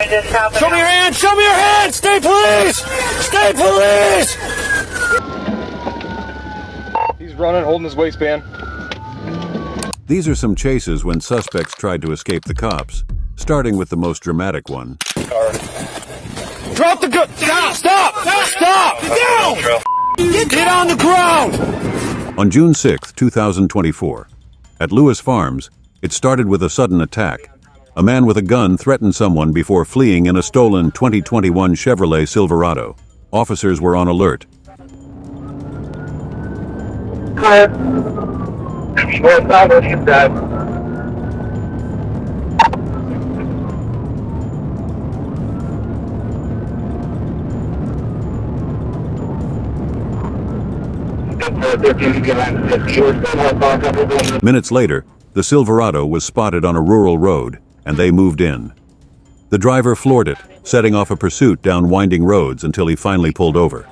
Show me your hands! Show me your hands! State police! State police! He's running, holding his waistband. These are some chases when suspects tried to escape the cops, starting with the most dramatic one. Drop the gun! Stop! Stop! Stop! Get down! Get on the ground! On June 6, 2024, at Lewis Farms, it started with a sudden attack. A man with a gun threatened someone before fleeing in a stolen 2021 Chevrolet Silverado. Officers were on alert. Minutes later, the Silverado was spotted on a rural road, and they moved in. The driver floored it, setting off a pursuit down winding roads until he finally pulled over.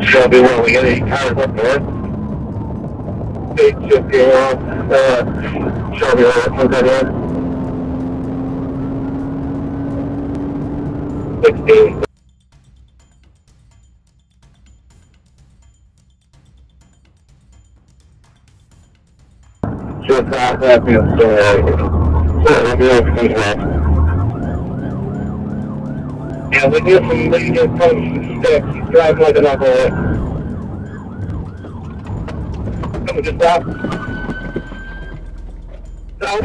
Shelby, where we get any cars up there? Shelby, where 16. Just let me yeah, we need some leaders from sticks. He's driving like an alcoholic. Come on, just stop. Stop.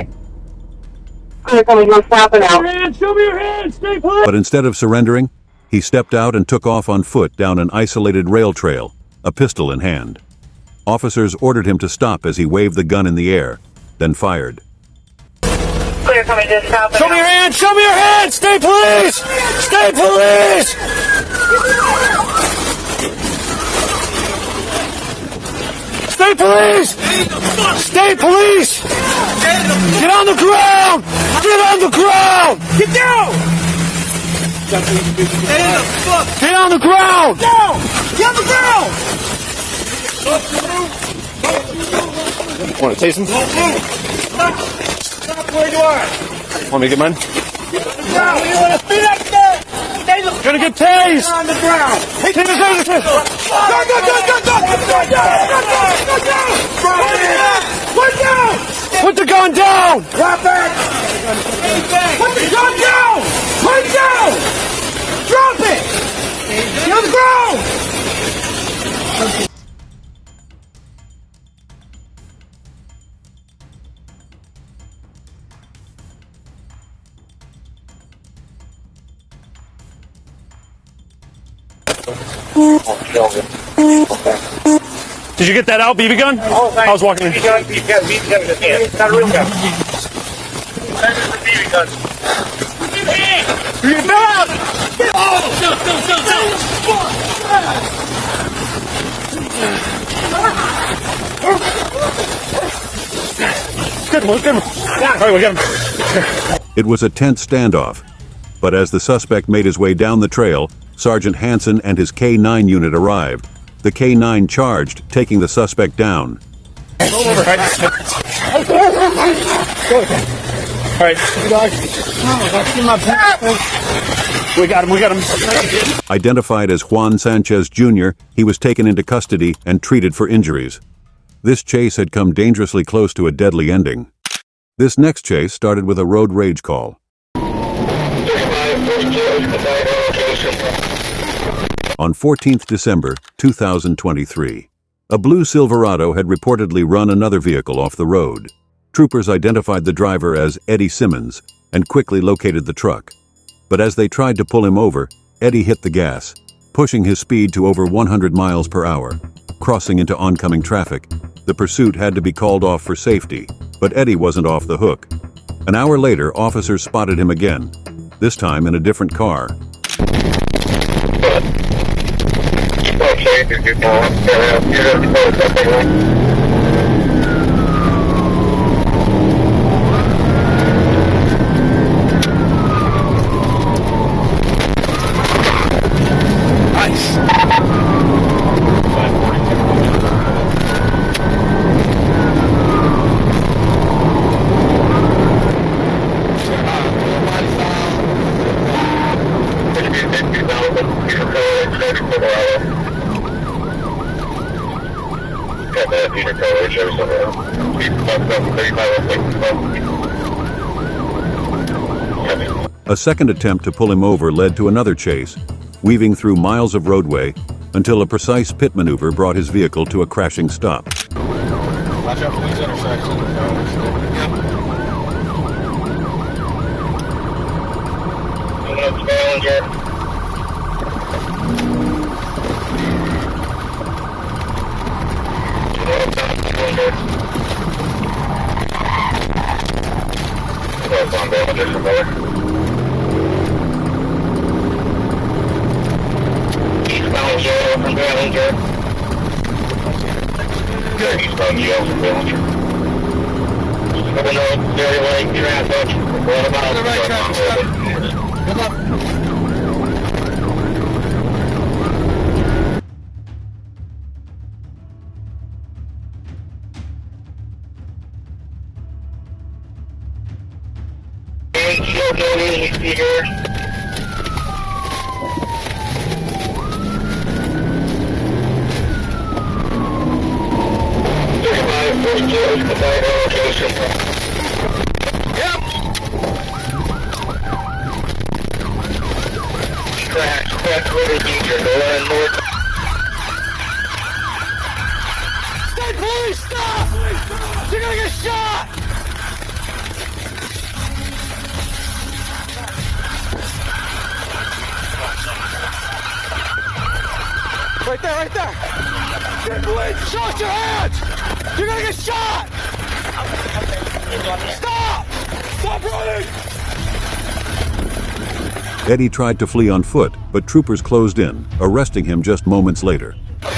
Show me your hands! State police! But instead of surrendering, he stepped out and took off on foot down an isolated rail trail, a pistol in hand. Officers ordered him to stop as he waved the gun in the air, then fired. Clear, coming to stop. Show me your hands! Show me your hands! State police! State police! State police! State police! Get on the ground! Get on the ground! Get down! Get on the ground! Down! Get on the ground! Want to taste him? Stop where you are! Want me to get mine? Gonna get tased! On the ground! Hey, take this out of this! Put the gun down! Drop it! Put the gun down! Put it down! Drop it! Get on the ground! Did you get that out, BB gun? Oh, I was walking in. BB gun in his hand. It's not a real gun. That is a BB gun. Get down! Good one, good one. All right, we got him. It was a tense standoff, but as the suspect made his way down the trail, Sergeant Hansen and his K-9 unit arrived. The K-9 charged, taking the suspect down. All right. We got him. Identified as Juan Sanchez Jr., he was taken into custody and treated for injuries. This chase had come dangerously close to a deadly ending. This next chase started with a road rage call. On 14th December 2023, a blue Silverado had reportedly run another vehicle off the road. Troopers identified the driver as Eddie Simmons and quickly located the truck. But as they tried to pull him over, Eddie hit the gas, pushing his speed to over 100 miles per hour. Crossing into oncoming traffic, the pursuit had to be called off for safety, but Eddie wasn't off the hook. An hour later, officers spotted him again, this time in a different car. Peter Cover, show somewhere else. 35, A second attempt to pull him over led to another chase, weaving through miles of roadway until a precise pit maneuver brought his vehicle to a crashing stop. Watch out for these intersections. Challenger. Good, eastbound yell from Bellinger. Coming up, very late traffic. What about the right traffic stop? Good luck. Shield loading, you see here. Yep. Crash, quarter teacher, going north. State police, stop! You're gonna get shot! Right there, right there! State police, shut your hands! You're gonna get shot! Stop! Stop running! Eddie tried to flee on foot, but troopers closed in, arresting him just moments later. Right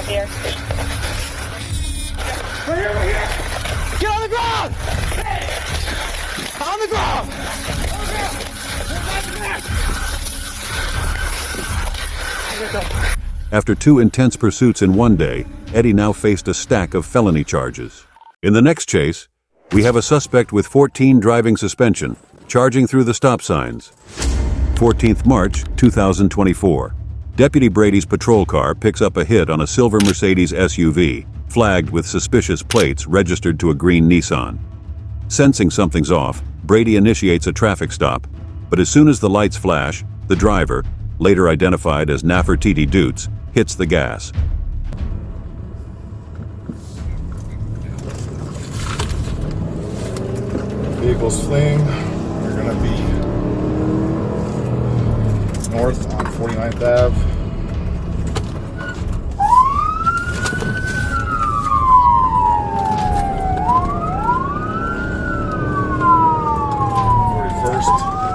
here! Get on the ground! On the ground! After 2 intense pursuits in one day, Eddie now faced a stack of felony charges. In the next chase, we have a suspect with 14 driving suspension, charging through the stop signs. 14th March, 2024. Deputy Brady's patrol car picks up a hit on a silver Mercedes SUV, flagged with suspicious plates registered to a green Nissan. Sensing something's off, Brady initiates a traffic stop, but as soon as the lights flash, the driver, later identified as Nefertiti Dutz, hits the gas. Vehicles fleeing. We're going to be north on 49th Ave.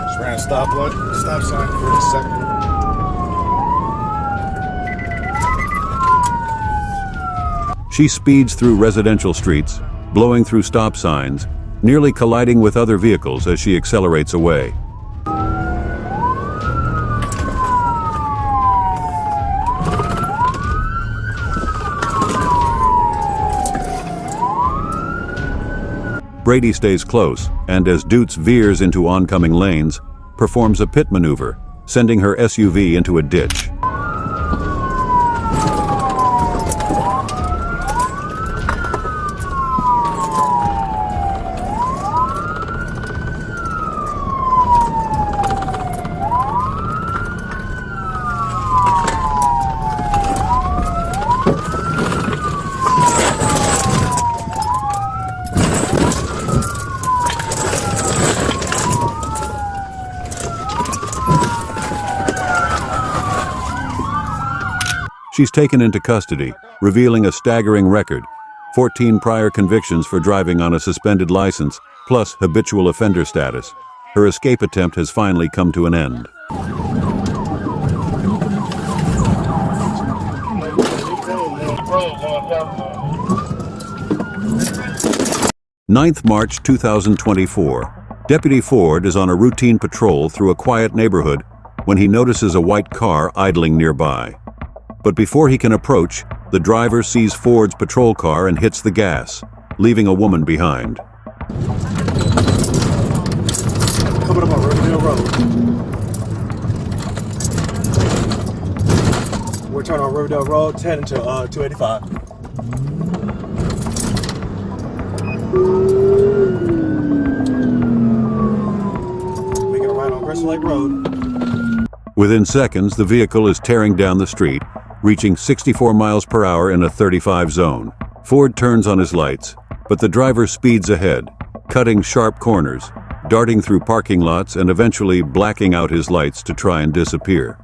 Just ran a stop sign for a second. She speeds through residential streets, blowing through stop signs, nearly colliding with other vehicles as she accelerates away. Brady stays close, and as Dutz veers into oncoming lanes, performs a pit maneuver, sending her SUV into a ditch. She's taken into custody, revealing a staggering record: 14 prior convictions for driving on a suspended license, plus habitual offender status. Her escape attempt has finally come to an end. 9th March 2024. Deputy Ford is on a routine patrol through a quiet neighborhood when he notices a white car idling nearby. But before he can approach, the driver sees Ford's patrol car and hits the gas, leaving a woman behind. Coming up on Riverdale Road. Which turn on Riverdale Road, heading to 285. Making a right on Crystal Lake Road. Within seconds, the vehicle is tearing down the street, reaching 64 miles per hour in a 35 zone. Ford turns on his lights, but the driver speeds ahead, cutting sharp corners, darting through parking lots and eventually blacking out his lights to try and disappear.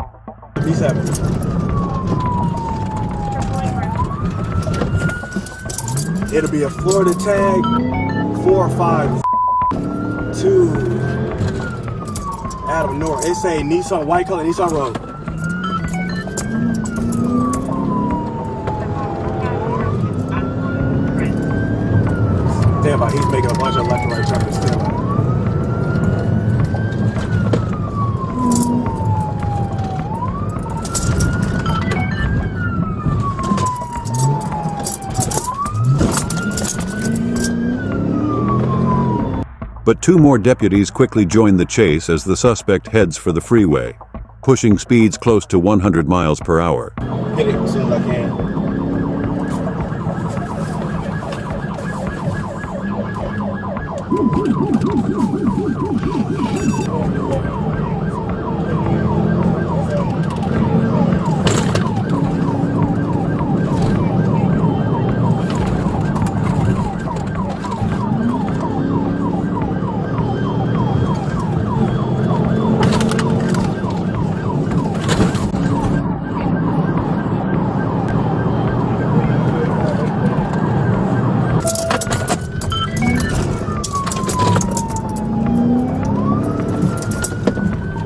B7. It'll be a Florida tag, 452 Adam North. It say Nissan, white color, Nissan Road. Damn, but he's making a bunch of left and right turns still. But two more deputies quickly join the chase as the suspect heads for the freeway, pushing speeds close to 100 miles per hour. Hit it as soon as I can.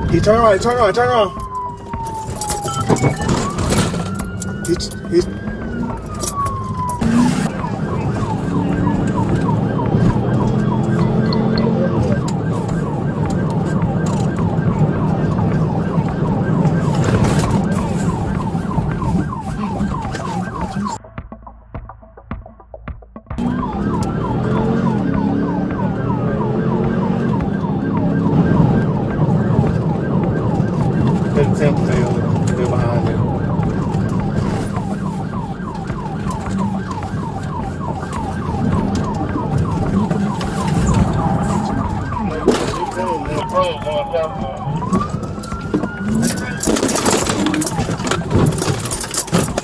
He turn around, turn around, turn around. He's attempt failed. They're behind him.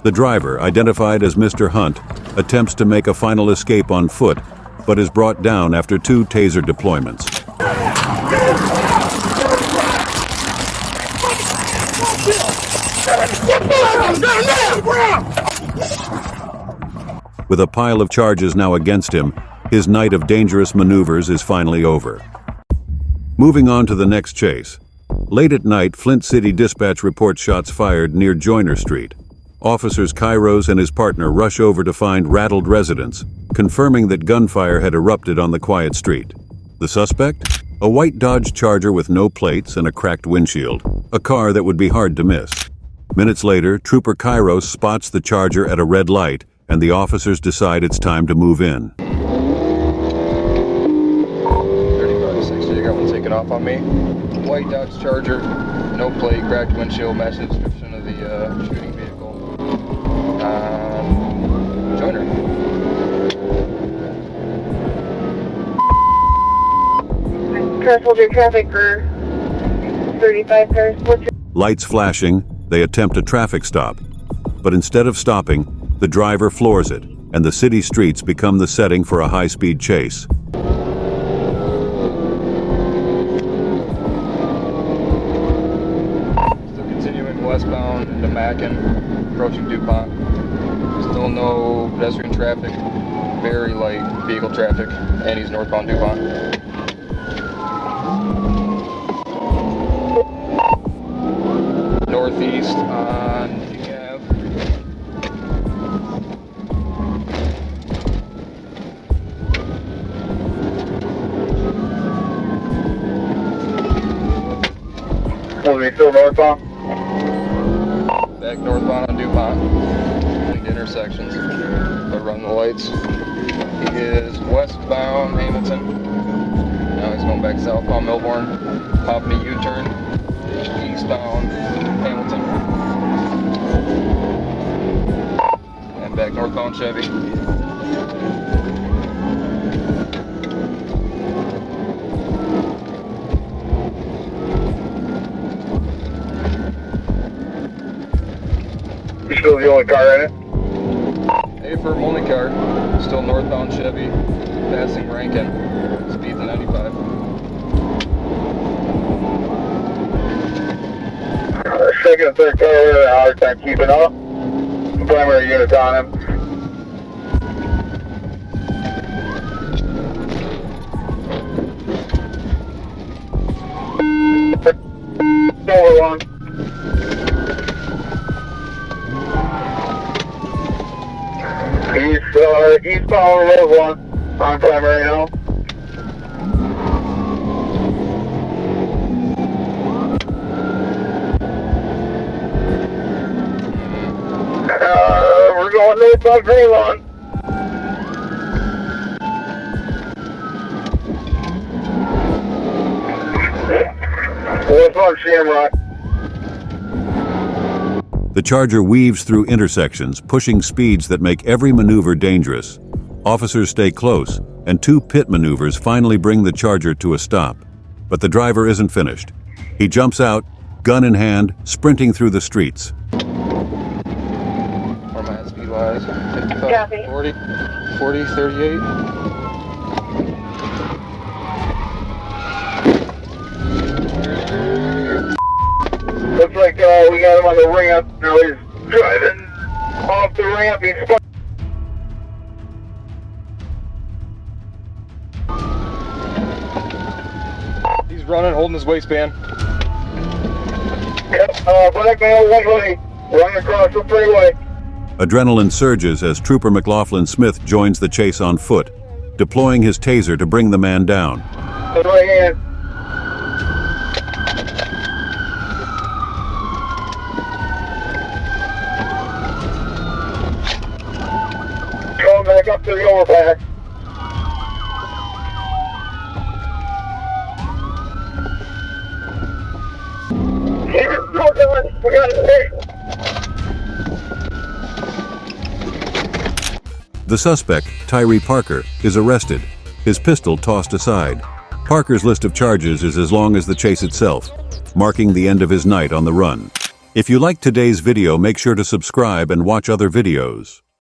The driver, identified as Mr. Hunt, attempts to make a final escape on foot, but is brought down after 2 taser deployments. With a pile of charges now against him, his night of dangerous maneuvers is finally over. Moving on to the next chase. Late at night, Flint City Dispatch reports shots fired near Joyner Street. Officers Kairos and his partner rush over to find rattled residents, confirming that gunfire had erupted on the quiet street. The suspect? A white Dodge Charger with no plates and a cracked windshield, a car that would be hard to miss. Minutes later, Trooper Kairos spots the Charger at a red light, and the officers decide it's time to move in. 35-60, you got one taken off on me. White Dodge Charger, no plate, cracked windshield, match the description of the shooting vehicle. Joiner. Hold your traffic for 35 cars. Lights flashing, they attempt a traffic stop. But instead of stopping, the driver floors it, and the city streets become the setting for a high-speed chase. Still continuing westbound into Mackin, approaching DuPont. Still no pedestrian traffic, very light vehicle traffic, and he's northbound DuPont. Northeast on Ave. Still northbound? Back northbound on DuPont. Lead intersections, but run the lights. He is westbound Hamilton. Now he's going back southbound Melbourne. Popping a U-turn. Eastbound Hamilton. back northbound Chevy. You still the only car in it? A-firm only car, still northbound Chevy, passing Rankin, speeds of 95. Second and third car are a hard time keeping up. Primary units on him. Over one. He's following road one on primary now. We're going northbound green one. Northbound Shamrock. The Charger weaves through intersections, pushing speeds that make every maneuver dangerous. Officers stay close, and 2 pit maneuvers finally bring the Charger to a stop. But the driver isn't finished. He jumps out, gun in hand, sprinting through the streets. Where am I at speed-wise? 55, Copy. 40, 40, 38. Looks like we got him on the ramp. Now he's driving off the ramp. He's spun. He's running, holding his waistband. Yep, black male, one way, running across the freeway. Adrenaline surges as Trooper McLaughlin Smith joins the chase on foot, deploying his taser to bring the man down. The right hand. Going back up to the overpass. We got it. The suspect, Tyree Parker, is arrested, his pistol tossed aside. Parker's list of charges is as long as the chase itself, marking the end of his night on the run. If you liked today's video, make sure to subscribe and watch other videos.